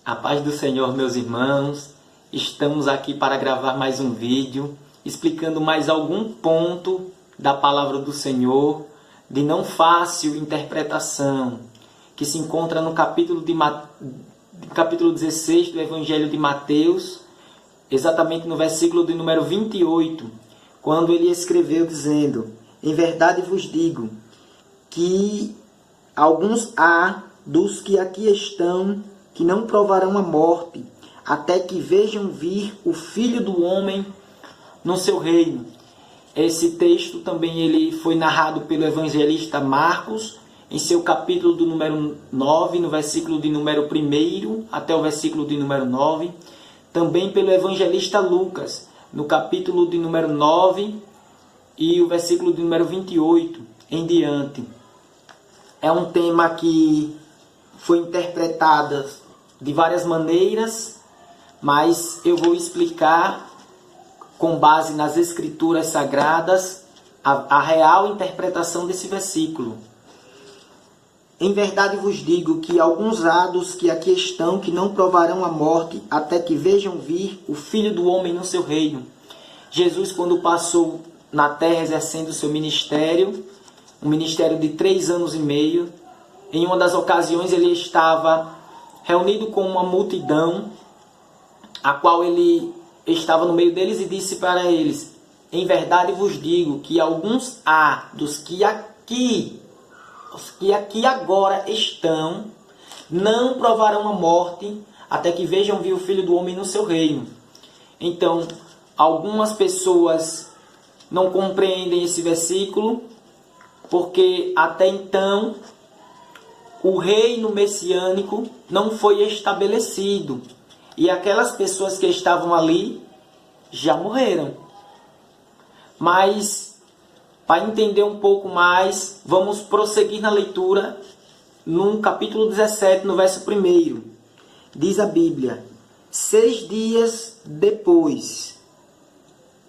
A paz do Senhor, meus irmãos. Estamos aqui para gravar mais um vídeo, explicando mais algum ponto da palavra do Senhor, de não fácil interpretação, que se encontra no capítulo 16 do Evangelho de Mateus, exatamente no versículo de número 28, quando ele escreveu dizendo: em verdade vos digo que alguns há dos que aqui estão que não provarão a morte, até que vejam vir o Filho do Homem no seu reino. Esse texto também ele foi narrado pelo evangelista Marcos, em seu capítulo do número 9, no versículo de número 1 até o versículo de número 9. Também pelo evangelista Lucas, no capítulo de número 9 e o versículo de número 28 em diante. É um tema que foi interpretado de várias maneiras, mas eu vou explicar com base nas escrituras sagradas a real interpretação desse versículo. Em verdade vos digo que alguns há dos que aqui estão que não provarão a morte até que vejam vir o Filho do Homem no seu reino. Jesus, quando passou na terra exercendo o seu ministério, um ministério de 3 anos e meio, em uma das ocasiões ele estava reunido com uma multidão, a qual ele estava no meio deles e disse para eles: em verdade vos digo que alguns há dos que aqui agora estão, não provarão a morte, até que vejam vir o Filho do Homem no seu reino. Então, algumas pessoas não compreendem esse versículo, porque até então o reino messiânico não foi estabelecido. E aquelas pessoas que estavam ali já morreram. Mas, para entender um pouco mais, vamos prosseguir na leitura no capítulo 17, no verso 1. Diz a Bíblia: 6 dias depois,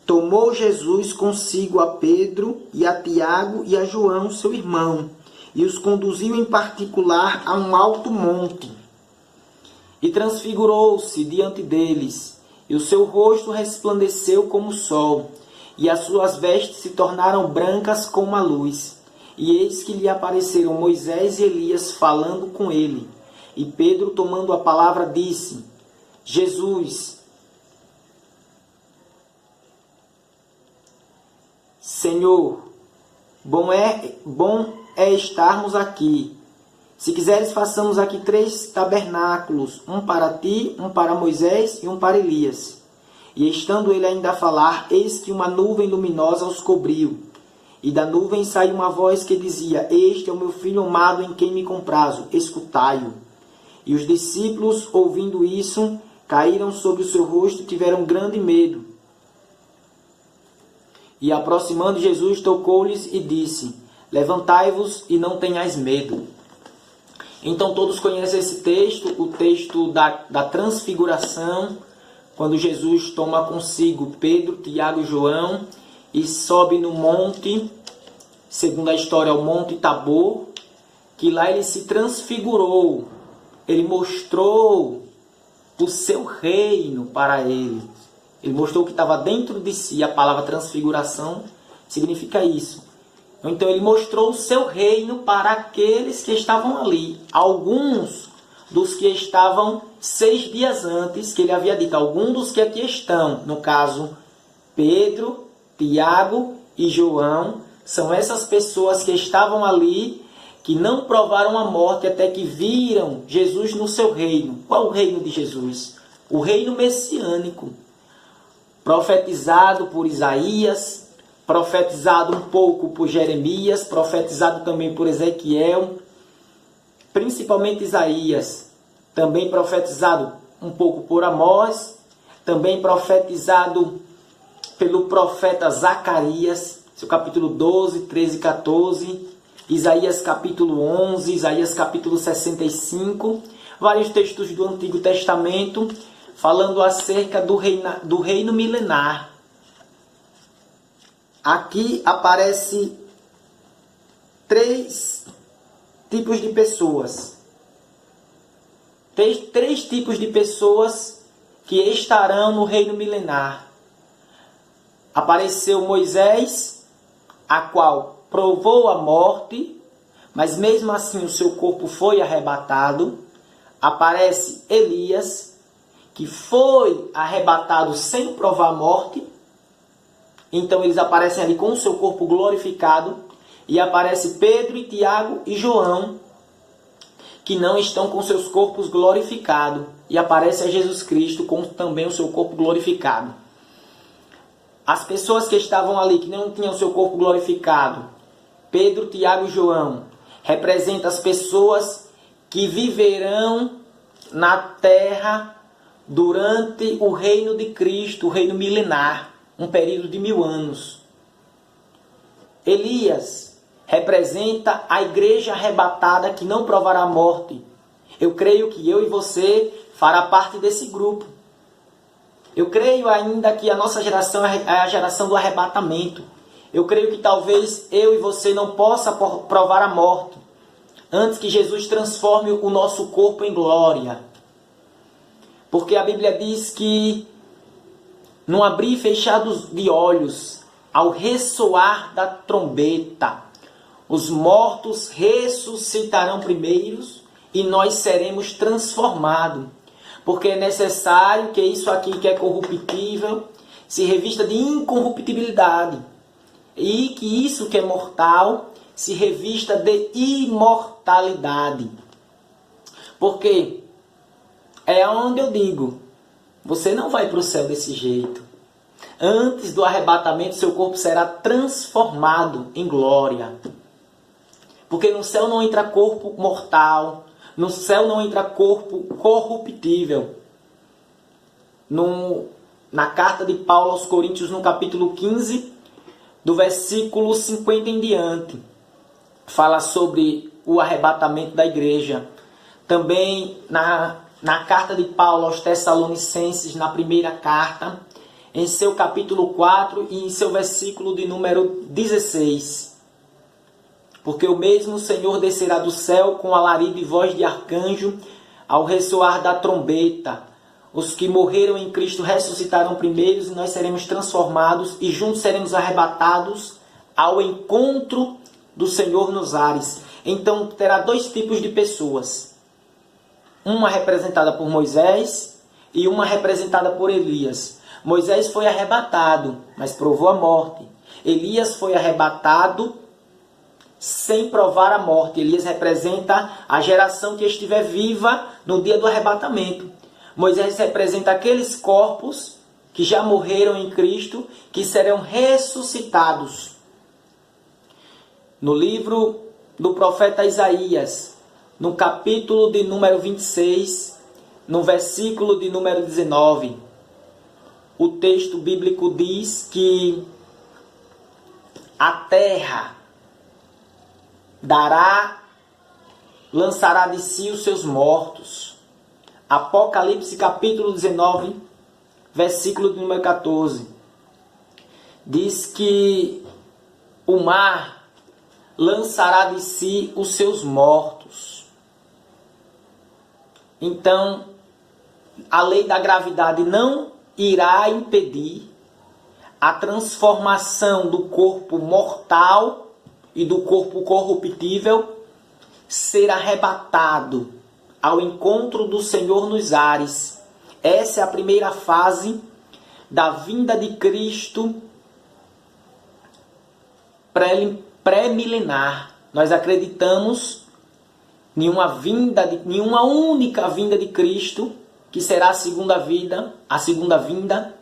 tomou Jesus consigo a Pedro e a Tiago e a João, seu irmão, e os conduziu em particular a um alto monte. E transfigurou-se diante deles, e o seu rosto resplandeceu como o sol, e as suas vestes se tornaram brancas como a luz. E eis que lhe apareceram Moisés e Elias falando com ele. E Pedro, tomando a palavra, disse: Jesus, Senhor, bom é estarmos aqui. Se quiseres, façamos aqui 3 tabernáculos, um para ti, um para Moisés e um para Elias. E estando ele ainda a falar, eis que uma nuvem luminosa os cobriu. E da nuvem saiu uma voz que dizia: este é o meu filho amado em quem me comprazo, escutai-o. E os discípulos, ouvindo isso, caíram sobre o seu rosto e tiveram grande medo. E aproximando Jesus, tocou-lhes e disse: levantai-vos e não tenhais medo. Então todos conhecem esse texto, o texto da transfiguração, quando Jesus toma consigo Pedro, Tiago e João e sobe no monte, segundo a história, o Monte Tabor, que lá ele se transfigurou, ele mostrou o seu reino para ele. Ele mostrou o que estava dentro de si. A palavra transfiguração significa isso. Então ele mostrou o seu reino para aqueles que estavam ali. Alguns dos que estavam 6 dias antes, que ele havia dito, alguns dos que aqui estão, no caso, Pedro, Tiago e João, são essas pessoas que estavam ali, que não provaram a morte até que viram Jesus no seu reino. Qual o reino de Jesus? O reino messiânico, profetizado por Isaías, profetizado um pouco por Jeremias, profetizado também por Ezequiel, principalmente Isaías, também profetizado um pouco por Amós, também profetizado pelo profeta Zacarias, seu capítulo 12, 13 e 14, Isaías capítulo 11, Isaías capítulo 65, vários textos do Antigo Testamento falando acerca do reino milenar. Aqui aparece 3 tipos de pessoas. três tipos de pessoas que estarão no reino milenar. Apareceu Moisés, a qual provou a morte, mas mesmo assim o seu corpo foi arrebatado. Aparece Elias, que foi arrebatado sem provar a morte. Então eles aparecem ali com o seu corpo glorificado. E aparece Pedro e Tiago e João, que não estão com seus corpos glorificados. E aparece a Jesus Cristo com também o seu corpo glorificado. As pessoas que estavam ali, que não tinham seu corpo glorificado, Pedro, Tiago e João, representam as pessoas que viverão na terra durante o reino de Cristo, o reino milenar, um período de 1000 anos. Elias representa a igreja arrebatada que não provará a morte. Eu creio que eu e você fará parte desse grupo. Eu creio ainda que a nossa geração é a geração do arrebatamento. Eu creio que talvez eu e você não possa provar a morte antes que Jesus transforme o nosso corpo em glória. Porque a Bíblia diz que num abrir e fechar de olhos, ao ressoar da trombeta, os mortos ressuscitarão primeiros e nós seremos transformados. Porque é necessário que isso aqui que é corruptível se revista de incorruptibilidade. E que isso que é mortal se revista de imortalidade. Porque é onde eu digo, você não vai para o céu desse jeito. Antes do arrebatamento, seu corpo será transformado em glória. Porque no céu não entra corpo mortal. No céu não entra corpo corruptível. Na carta de Paulo aos Coríntios, no capítulo 15, do versículo 50 em diante, fala sobre o arrebatamento da igreja. Também na carta de Paulo aos Tessalonicenses, na primeira carta, em seu capítulo 4 e em seu versículo de número 16. Porque o mesmo Senhor descerá do céu com alarido e voz de arcanjo, ao ressoar da trombeta. Os que morreram em Cristo ressuscitarão primeiros, e nós seremos transformados, e juntos seremos arrebatados ao encontro do Senhor nos ares. Então terá dois tipos de pessoas. Uma representada por Moisés e uma representada por Elias. Moisés foi arrebatado, mas provou a morte. Elias foi arrebatado sem provar a morte. Elias representa a geração que estiver viva no dia do arrebatamento. Moisés representa aqueles corpos que já morreram em Cristo, que serão ressuscitados. No livro do profeta Isaías, no capítulo de número 26, no versículo de número 19, o texto bíblico diz que a terra lançará de si os seus mortos. Apocalipse capítulo 19, versículo de número 14. Diz que o mar lançará de si os seus mortos. Então, a lei da gravidade não irá impedir a transformação do corpo mortal e do corpo corruptível ser arrebatado ao encontro do Senhor nos ares. Essa é a primeira fase da vinda de Cristo pré-milenar. Nós acreditamos em uma única vinda de Cristo, que será a segunda vinda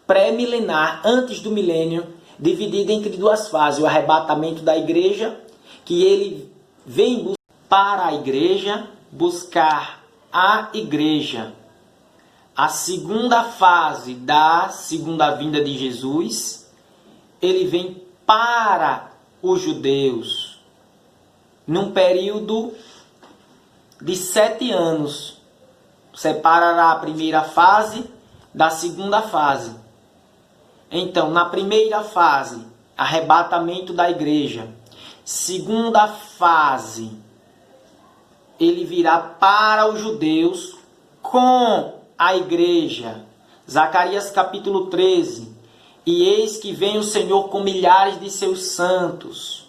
pré-milenar, antes do milênio, dividida entre duas fases: o arrebatamento da igreja, que ele vem para a igreja, buscar a igreja. A segunda fase da segunda vinda de Jesus, ele vem para os judeus, num período de 7 anos. Separará a primeira fase da segunda fase. Então, na primeira fase, arrebatamento da igreja. Segunda fase, ele virá para os judeus com a igreja. Zacarias capítulo 13. E eis que vem o Senhor com milhares de seus santos.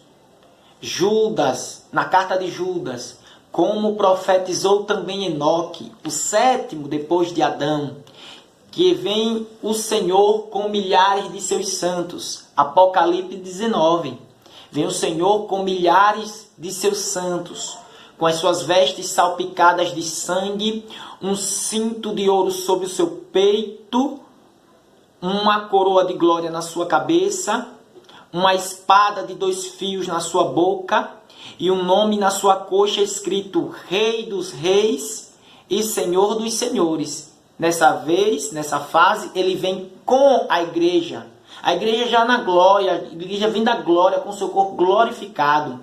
Judas, na carta de Judas, como profetizou também Enoque, o sétimo depois de Adão, que vem o Senhor com milhares de seus santos. Apocalipse 19. Vem o Senhor com milhares de seus santos, com as suas vestes salpicadas de sangue, um cinto de ouro sobre o seu peito, uma coroa de glória na sua cabeça, uma espada de 2 fios na sua boca e um nome na sua coxa escrito Rei dos Reis e Senhor dos Senhores. Nessa fase, ele vem com a igreja. A igreja já na glória, a igreja vem da glória com seu corpo glorificado.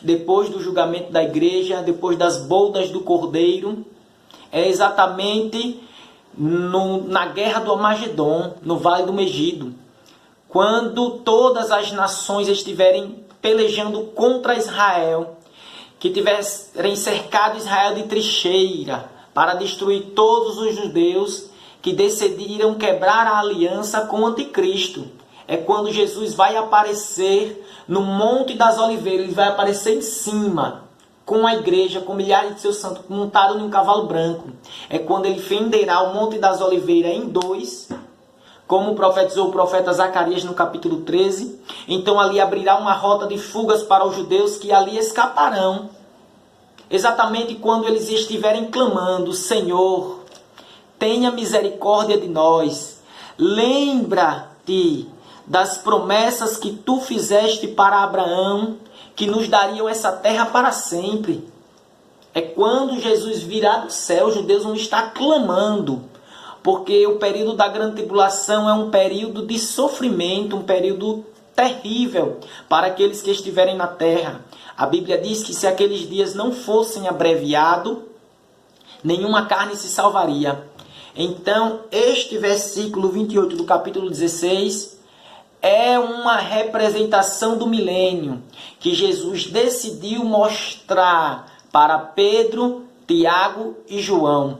Depois do julgamento da igreja, depois das bodas do Cordeiro, é exatamente na guerra do Armagedon, no Vale do Megido, quando todas as nações estiverem pelejando contra Israel, que tiverem cercado Israel de trincheira para destruir todos os judeus que decidiram quebrar a aliança com o anticristo. É quando Jesus vai aparecer no Monte das Oliveiras, ele vai aparecer em cima, com a igreja, com milhares de seus santos, montado em um cavalo branco. É quando ele fenderá o Monte das Oliveiras em 2, como profetizou o profeta Zacarias no capítulo 13. Então ali abrirá uma rota de fugas para os judeus que ali escaparão. Exatamente quando eles estiverem clamando, Senhor, tenha misericórdia de nós. Lembra-te das promessas que tu fizeste para Abraão, que nos dariam essa terra para sempre. É quando Jesus virá do céu, os judeus vão estar clamando, porque o período da grande tribulação é um período de sofrimento, um período terrível para aqueles que estiverem na terra. A Bíblia diz que se aqueles dias não fossem abreviados, nenhuma carne se salvaria. Então, este versículo 28 do capítulo 16 é uma representação do milênio que Jesus decidiu mostrar para Pedro, Tiago e João.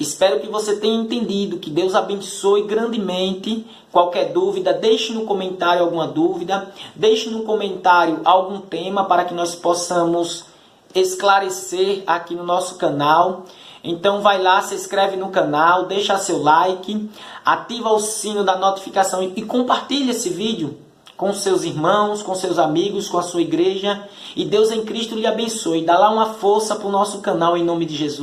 Espero que você tenha entendido, que Deus abençoe grandemente. Qualquer dúvida, deixe no comentário alguma dúvida, deixe no comentário algum tema para que nós possamos esclarecer aqui no nosso canal. Então vai lá, se inscreve no canal, deixa seu like, ativa o sino da notificação e compartilha esse vídeo com seus irmãos, com seus amigos, com a sua igreja. E Deus em Cristo lhe abençoe. Dá lá uma força para o nosso canal em nome de Jesus.